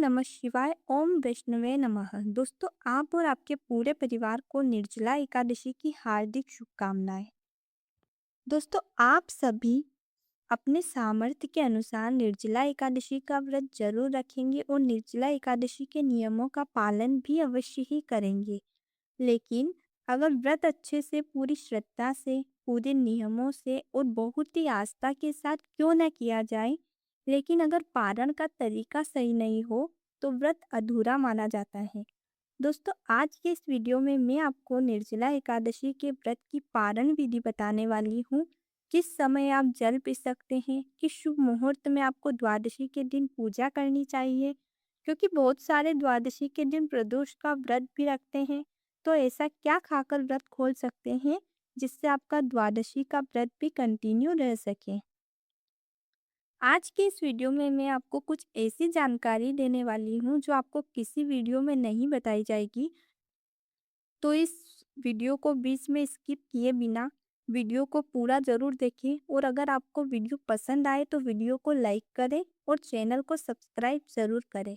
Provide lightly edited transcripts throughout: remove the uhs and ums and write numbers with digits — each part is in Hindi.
नमः शिवाय, ओम वैष्णवे नमः। दोस्तों, आप और आपके पूरे परिवार को निर्जला एकादशी की हार्दिक शुभकामनाएं। दोस्तों, आप सभी अपने सामर्थ्य के अनुसार निर्जला एकादशी का व्रत जरूर रखेंगे और निर्जला एकादशी के नियमों का पालन भी अवश्य ही करेंगे। लेकिन अगर व्रत अच्छे से, पूरी श्रद्धा से, पूरे नियमों से और बहुत ही आस्था के साथ क्यों न किया जाए, लेकिन अगर पारण का तरीका सही नहीं हो तो व्रत अधूरा माना जाता है। दोस्तों, आज के इस वीडियो में मैं आपको निर्जला एकादशी के व्रत की पारण विधि बताने वाली हूँ। किस समय आप जल पी सकते हैं, किस शुभ मुहूर्त में आपको द्वादशी के दिन पूजा करनी चाहिए, क्योंकि बहुत सारे द्वादशी के दिन प्रदोष का व्रत भी रखते हैं। तो ऐसा क्या खाकर व्रत खोल सकते हैं जिससे आपका द्वादशी का व्रत भी कंटिन्यू रह सके। आज के इस वीडियो में मैं आपको कुछ ऐसी जानकारी देने वाली हूँ जो आपको किसी वीडियो में नहीं बताई जाएगी। तो इस वीडियो को बीच में स्किप किए बिना वीडियो को पूरा ज़रूर देखें, और अगर आपको वीडियो पसंद आए तो वीडियो को लाइक करें और चैनल को सब्सक्राइब ज़रूर करें।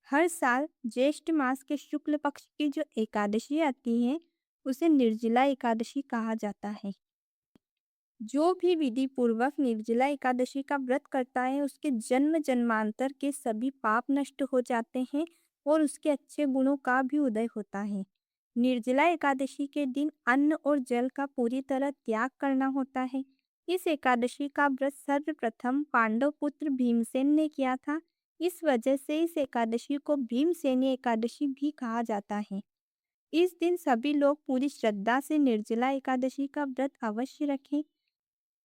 हर साल ज्येष्ठ मास के शुक्ल पक्ष की जो एकादशी आती है उसे निर्जला एकादशी कहा जाता है। जो भी विधि पूर्वक निर्जला एकादशी का व्रत करता है उसके जन्म जन्मांतर के सभी पाप नष्ट हो जाते हैं और उसके अच्छे गुणों का भी उदय होता है। निर्जला एकादशी के दिन अन्न और जल का पूरी तरह त्याग करना होता है। इस एकादशी का व्रत सर्वप्रथम पांडव पुत्र भीमसेन ने किया था। इस वजह से इस एकादशी को भीमसेनी एकादशी भी कहा जाता है। इस दिन सभी लोग पूरी श्रद्धा से निर्जला एकादशी का व्रत अवश्य रखें।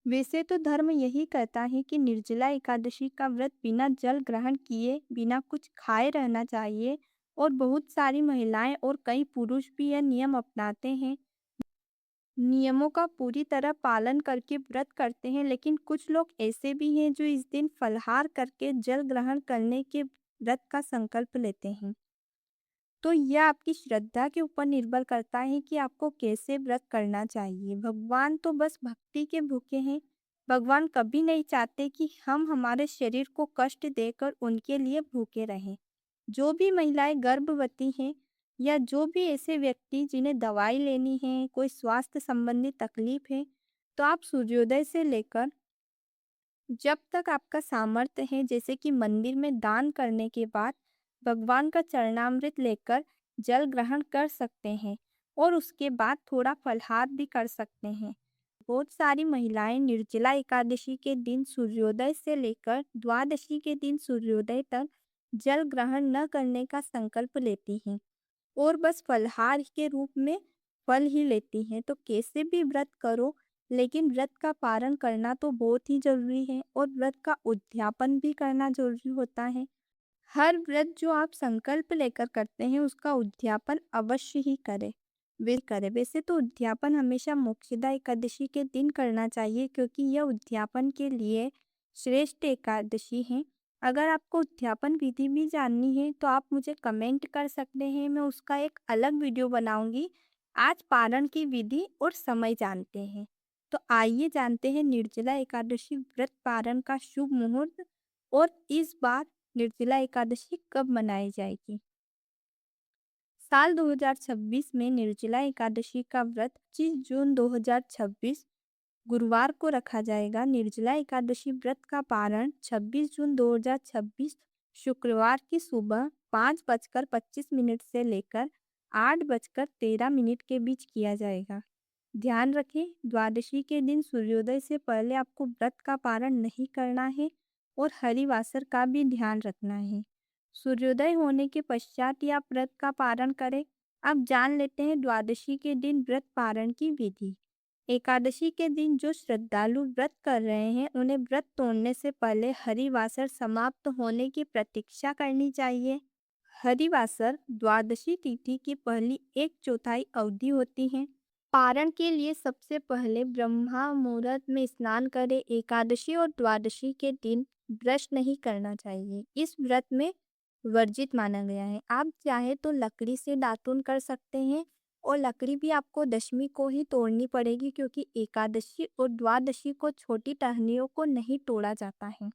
वैसे तो धर्म यही कहता है कि निर्जला एकादशी का व्रत बिना जल ग्रहण किए, बिना कुछ खाए रहना चाहिए, और बहुत सारी महिलाएं और कई पुरुष भी यह नियम अपनाते हैं। नियमों का पूरी तरह पालन करके व्रत करते हैं, लेकिन कुछ लोग ऐसे भी हैं जो इस दिन फलाहार करके जल ग्रहण करने के व्रत का संकल्प लेते हैं। तो यह आपकी श्रद्धा के ऊपर निर्भर करता है कि आपको कैसे व्रत करना चाहिए। भगवान तो बस भक्ति के भूखे हैं। भगवान कभी नहीं चाहते कि हम हमारे शरीर को कष्ट देकर उनके लिए भूखे रहें। जो भी महिलाएं गर्भवती हैं या जो भी ऐसे व्यक्ति जिन्हें दवाई लेनी है, कोई स्वास्थ्य संबंधी तकलीफ है, तो आप सूर्योदय से लेकर जब तक आपका सामर्थ्य है, जैसे कि मंदिर में दान करने के बाद भगवान का चरणामृत लेकर जल ग्रहण कर सकते हैं और उसके बाद थोड़ा फलाहार भी कर सकते हैं। बहुत सारी महिलाएं निर्जला एकादशी के दिन सूर्योदय से लेकर द्वादशी के दिन सूर्योदय तक जल ग्रहण न करने का संकल्प लेती हैं और बस फलाहार के रूप में फल ही लेती हैं। तो कैसे भी व्रत करो, लेकिन व्रत का पारण करना तो बहुत ही जरूरी है और व्रत का उद्यापन भी करना जरूरी होता है। हर व्रत जो आप संकल्प लेकर करते हैं उसका उद्यापन अवश्य ही करें। वैसे तो उद्यापन हमेशा मोक्षदा एकादशी के दिन करना चाहिए, क्योंकि यह उद्यापन के लिए श्रेष्ठ एकादशी है। अगर आपको उद्यापन विधि भी जाननी है तो आप मुझे कमेंट कर सकते हैं, मैं उसका एक अलग वीडियो बनाऊंगी। आज पारण की विधि और समय जानते हैं। तो आइए जानते हैं निर्जला एकादशी व्रत पारण का शुभ मुहूर्त और इस बार निर्जला एकादशी कब मनाई जाएगी। साल 2026 में निर्जला एकादशी का व्रत 25 जून 2026 गुरुवार को रखा जाएगा। निर्जला एकादशी व्रत का पारण 26 जून 2026 शुक्रवार की सुबह 5:25 से लेकर 8:13 के बीच किया जाएगा। ध्यान रखें, द्वादशी के दिन सूर्योदय से पहले आपको व्रत का पारण नहीं करना है और हरिवासर का भी ध्यान रखना है। सूर्योदय होने के पश्चात ही आप व्रत का पारण करें। अब जान लेते हैं द्वादशी के दिन व्रत पारण की विधि। एकादशी के दिन जो श्रद्धालु व्रत कर रहे हैं उन्हें व्रत तोड़ने से पहले हरिवासर समाप्त होने की प्रतीक्षा करनी चाहिए। हरिवासर द्वादशी तिथि की पहली 1/4 अवधि होती है। पारण के लिए सबसे पहले ब्रह्मा मुहूर्त में स्नान करें। एकादशी और द्वादशी के दिन ब्रश नहीं करना चाहिए, इस व्रत में वर्जित माना गया है। आप चाहे तो लकड़ी से दातुन कर सकते हैं और लकड़ी भी आपको दशमी को ही तोड़नी पड़ेगी, क्योंकि एकादशी और द्वादशी को छोटी टहनियों को नहीं तोड़ा जाता है।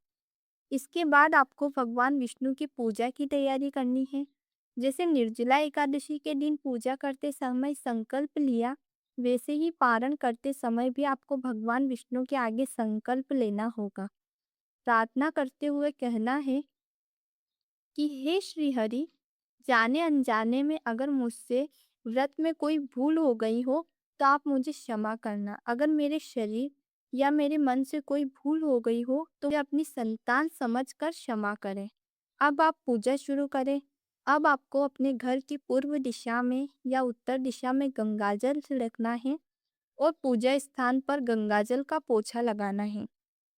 इसके बाद आपको भगवान विष्णु की पूजा की तैयारी करनी है। जैसे निर्जला एकादशी के दिन पूजा करते समय संकल्प लिया, वैसे ही पारण करते समय भी आपको भगवान विष्णु के आगे संकल्प लेना होगा। प्रार्थना करते हुए कहना है कि हे श्री हरि, जाने अनजाने में अगर मुझसे व्रत में कोई भूल हो गई हो तो आप मुझे क्षमा करना। अगर मेरे शरीर या मेरे मन से कोई भूल हो गई हो तो मुझे अपनी संतान समझकर क्षमा करें। अब आप पूजा शुरू करें। अब आपको अपने घर की पूर्व दिशा में या उत्तर दिशा में गंगाजल छिड़कना है और पूजा स्थान पर गंगाजल का पोछा लगाना है।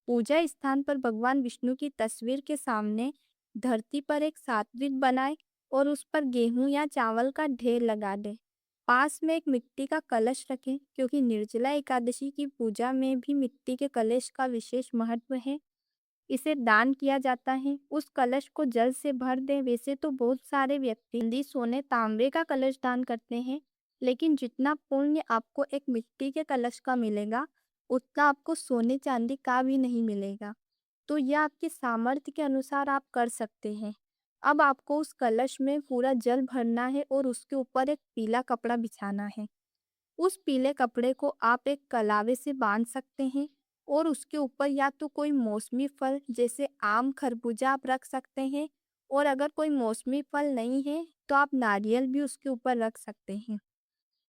पूजा स्थान पर भगवान विष्णु की तस्वीर के सामने धरती पर एक सात्विक बनाए और उस पर गेहूं या चावल का ढेर लगा दे। पास में एक मिट्टी का कलश रखें, क्योंकि निर्जला एकादशी की पूजा में भी मिट्टी के कलश का विशेष महत्व है। इसे दान किया जाता है। उस कलश को जल से भर दें। वैसे तो बहुत सारे व्यक्ति चांदी, सोने, तांबे का कलश दान करते हैं, लेकिन जितना पुण्य आपको एक मिट्टी के कलश का मिलेगा, उतना आपको सोने चांदी का भी नहीं मिलेगा। तो यह आपके सामर्थ्य के अनुसार आप कर सकते हैं। अब आपको उस कलश में पूरा जल भरना है और उसके ऊपर एक पीला कपड़ा बिछाना है। उस पीले कपड़े को आप एक कलावे से बांध सकते हैं और उसके ऊपर या तो कोई मौसमी फल जैसे आम, खरबूजा आप रख सकते हैं, और अगर कोई मौसमी फल नहीं है तो आप नारियल भी उसके ऊपर रख सकते हैं।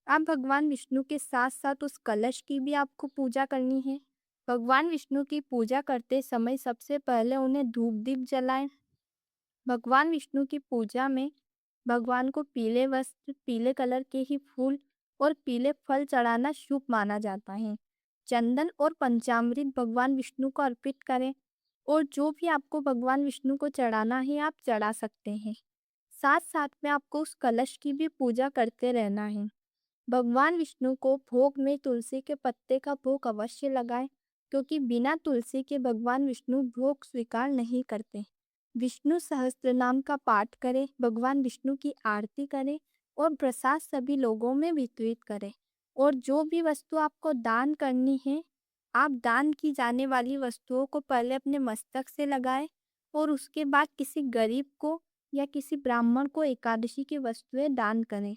आप भगवान विष्णु के साथ साथ उस कलश की भी आपको पूजा करनी है। भगवान विष्णु की पूजा करते समय सबसे पहले उन्हें धूप दीप जलाएं। भगवान विष्णु की पूजा में भगवान को पीले वस्त्र, पीले कलर के ही फूल और पीले फल चढ़ाना शुभ माना जाता है। चंदन और पंचामृत भगवान विष्णु को अर्पित करें और जो भी आपको भगवान विष्णु को चढ़ाना है आप चढ़ा सकते हैं। साथ साथ में आपको उस कलश की भी पूजा करते रहना है। भगवान विष्णु को भोग में तुलसी के पत्ते का भोग अवश्य लगाएं, क्योंकि बिना तुलसी के भगवान विष्णु भोग स्वीकार नहीं करते। विष्णु सहस्त्र नाम का पाठ करें, भगवान विष्णु की आरती करें और प्रसाद सभी लोगों में वितरित करें। और जो भी वस्तु आपको दान करनी है, आप दान की जाने वाली वस्तुओं को पहले अपने मस्तक से लगाएं और उसके बाद किसी गरीब को या किसी ब्राह्मण को एकादशी की वस्तुएं दान करें।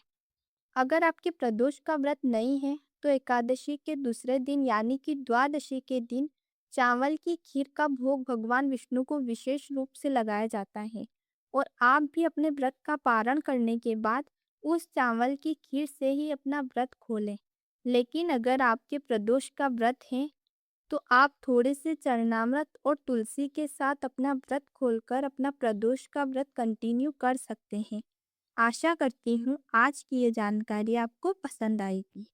अगर आपके प्रदोष का व्रत नहीं है तो एकादशी के दूसरे दिन यानी कि द्वादशी के दिन चावल की खीर का भोग भगवान विष्णु को विशेष रूप से लगाया जाता है, और आप भी अपने व्रत का पारण करने के बाद उस चावल की खीर से ही अपना व्रत खोलें। लेकिन अगर आपके प्रदोष का व्रत है तो आप थोड़े से चरणामृत और तुलसी के साथ अपना व्रत खोलकर अपना प्रदोष का व्रत कंटिन्यू कर सकते हैं। आशा करती हूँ आज की ये जानकारी आपको पसंद आएगी।